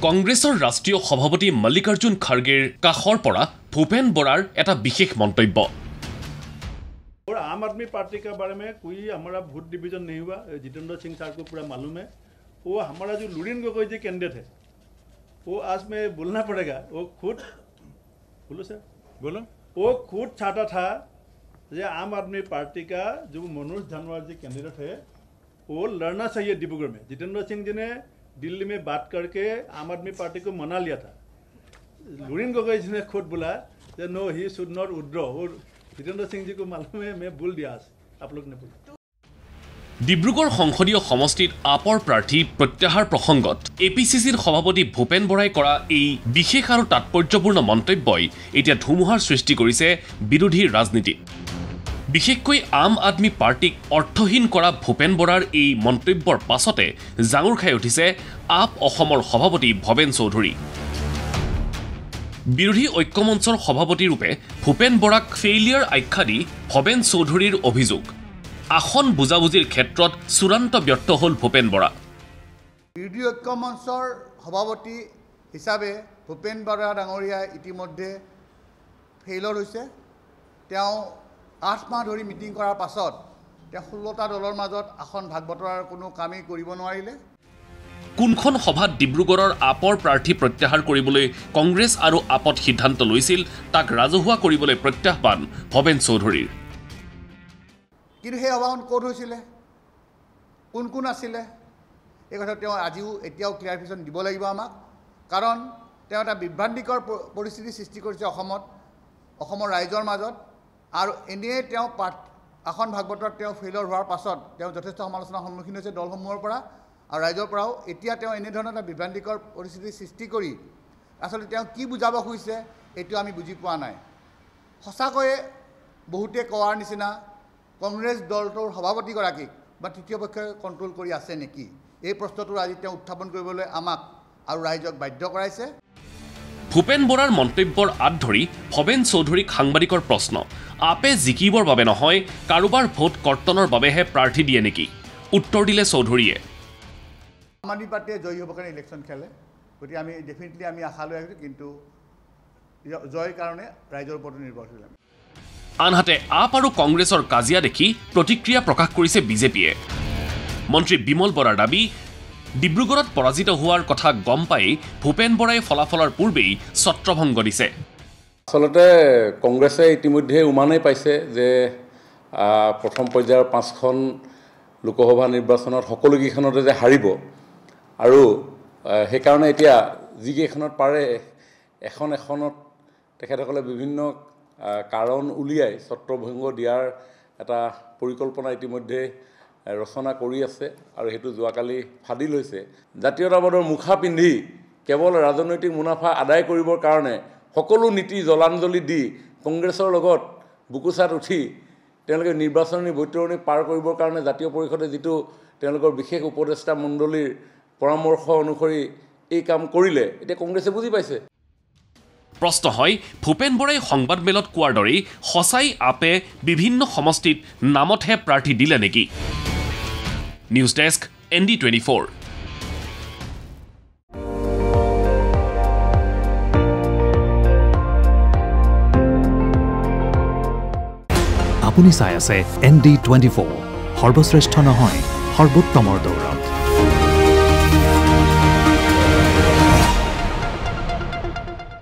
কংগ্ৰেছৰ ৰাষ্ট্ৰীয় সভাপতি মল্লিকাৰ্জুন খাৰ্গেৰ কাষৰ পৰা ভূপেন বৰাৰ এটা বিশেষ মন্তব্য। और आम आदमी पार्टी के बारे में कोई हमारा वोट डिवीजन नहीं हुआ। जितेंद्र सिंह सर को पूरा मालूम है। वो हमारा जो लुरिन गोगोई जी कैंडिडेट है वो आज में बोलना पड़ेगा। वो खुद बोलो सर बोलो वो खुद चाहता था ये आम आदमी पार्टी का जो मनोज धनवार जी कैंडिडेट है वो लड़ना चाहिए डिब्रूगढ़ में। जितेंद्र सिंह जी ने दिल्ली में बात करके आम आदमी पार्टी को मना लिया था। लुरिन गोगोई जी ने खुद बोला no he should not withdraw. Jitendra Singh ji को मालूम है मैं बोल दिया आप लोग ने बोला। ডিব্ৰুগড় সংসদীয় সমষ্টিত আপৰ প্ৰাৰ্থী প্ৰত্যাহাৰ প্ৰসংগত এপিচিচিৰ সভাপতি ভূপেন বৰাই কৰা এই বিশেষ আৰু তাৎপৰ্যপূৰ্ণ মন্তব্যই এতিয়া ধুমুহাৰ সৃষ্টি কৰিছে বিৰোধী ৰাজনীতিত। বিশেষকৈ আম আদমি পাৰ্টিক অৰ্থহীন কৰা ভূপেন বৰাৰ এই মন্তব্যৰ পাছতে জাঙুৰ খাই উঠিছে আপ অসমৰ সভাপতি ভৱেন চৌধুৰী। বিৰোধী ঐক্যমঞ্চৰ সভাপতি ৰূপে ভূপেন বৰাক ফেইলিয়াৰ আখ্যা দি ভৱেন চৌধুৰীৰ অভিযোগ আসন বুজাবুজিৰ ক্ষেত্ৰত চূড়ান্ত ব্যৰ্থ হ'ল ভূপেন বৰা। বিৰোধী ঐক্যমঞ্চৰ সভাপতি হিচাপে ভূপেন বৰা ডাঙৰীয়া ইতিমধ্যে ফেইলৰ হৈছে। তেওঁ 8 মাহ ধৰি মিটিং কৰাৰ পাছত তেওঁ 16টা দলৰ মাজত আসন ভাগ বতৰাৰ কোনো কামেই কৰিব নোৱাৰিলে। কোনখন সভাত ডিব্ৰুগড়ৰ আপৰ প্ৰাৰ্থী প্ৰত্যাহাৰ কৰিবলৈ কংগ্ৰেছ আৰু আপত সিদ্ধান্ত লৈছিল তাক ৰাজহুৱা কৰিবলৈ প্ৰত্যাহ্বান ভৱেন চৌধুৰীৰ। কিন্তু সেই সভাখন ক'ত হৈছিলে, কোন কোন আছিলে, এই কথা তেওঁ আজিও এতিয়াও ক্লিয়াৰিফিকেশ্যন দিব লাগিব আমাক। কাৰণ তেওঁ এটা বিভ্ৰান্তিকৰ পৰিস্থিতি সৃষ্টি কৰিছে অসমৰ ৰাইজৰ মাজত। আৰু এনেই তেওঁ আসন ভাগ বতৰাত তেওঁ ফেইলৰ হোৱাৰ পাছত তেওঁ যথেষ্ট সমালোচনাৰ সন্মুখীন হৈছে দলসমূহৰ পৰা আৰু ৰাইজৰ পৰাও। এতিয়া তেওঁ এনেধৰণৰ এটা বিভ্ৰান্তিকৰ পৰিস্থিতি সৃষ্টি কৰি আচলতে তেওঁ কি বুজাব খুজিছে এইটো আমি বুজি পোৱা নাই। সঁচাকৈয়ে বহুতে কোৱাৰ নিচিনা কংগ্ৰেছ দলটোৰ সভাপতিগৰাকীক বা তৃতীয় পক্ষই কণ্ট্ৰল কৰি আছে নেকি, এই প্ৰশ্নটো আজি তেওঁ উত্থাপন কৰিবলৈ আমাক আৰু ৰাইজক বাধ্য কৰাইছে। ভূপেন বৰাৰ মন্তব্যৰ আঁত ধৰি ভৱেন চৌধুৰীক সাংবাদিকৰ প্ৰশ্ন, আপে জিকিবৰ বাবে নহয় কাৰোবাৰ ভোট কৰ্তনৰ বাবেহে প্ৰাৰ্থী দিয়ে নেকি? উত্তৰ দিলে চৌধুৰীয়ে, আম আদমি পাৰ্টিয়ে জয়ী হ'বৰ কাৰণে ইলেকশ্যন খেলে, গতিকে আমি ডেফিনেটলি আমি আশা লৈ আহিছোঁ, কিন্তু জয়ৰ কাৰণে ৰাইজৰ ওপৰত নিৰ্ভৰশীল। আনহাতে আপ আৰু কংগ্ৰেছৰ কাজিয়া দেখি প্ৰতিক্ৰিয়া প্ৰকাশ কৰিছে বিজেপিয়ে। মন্ত্ৰী বিমল বৰাৰ দাবী, ডিব্ৰুগড়ত পৰাজিত হোৱাৰ কথা গম পাই ভূপেন বৰাই ফলাফলৰ পূৰ্বেই ছত্ৰভংগ দিছে। আচলতে কংগ্ৰেছে ইতিমধ্যে উমানেই পাইছে যে প্ৰথম পৰ্যায়ৰ 5খন লোকসভা নিৰ্বাচনত সকলোকেইখনতে যে হাৰিব, আৰু সেইকাৰণে এতিয়া যিকেইখনত পাৰে এখনত তেখেতসকলে বিভিন্ন কাৰণ উলিয়াই ছত্ৰভংগ দিয়াৰ এটা পৰিকল্পনা ইতিমধ্যে ৰচনা কৰি আছে, আৰু সেইটো যোৱাকালি ফাদিল হৈছে। জাতীয়তাবাদৰ মুখা পিন্ধি কেৱল ৰাজনৈতিক মুনাফা আদায় কৰিবৰ কাৰণে সকলো নীতি জলাঞ্জলি দি কংগ্ৰেছৰ লগত বুকুচাত উঠি তেওঁলোকে নিৰ্বাচনী বৈতৰণি পাৰ কৰিবৰ কাৰণে জাতীয় পৰিষদে যিটো তেওঁলোকৰ বিশেষ উপদেষ্টা মণ্ডলীৰ পৰামৰ্শ অনুসৰি এই কাম কৰিলে, এতিয়া কংগ্ৰেছে বুজি পাইছে। প্ৰশ্ন হয়, ভূপেন বৰাই সংবাদমেলত কোৱাৰ দৰেই সঁচাই আপে বিভিন্ন সমষ্টিত নামতহে প্ৰাৰ্থী দিলে নেকি? News desk ND24। আপুনি চাই আছে ND24, সৰ্বশ্ৰেষ্ঠ নহয় সৰ্বোত্তমৰ দৌৰত।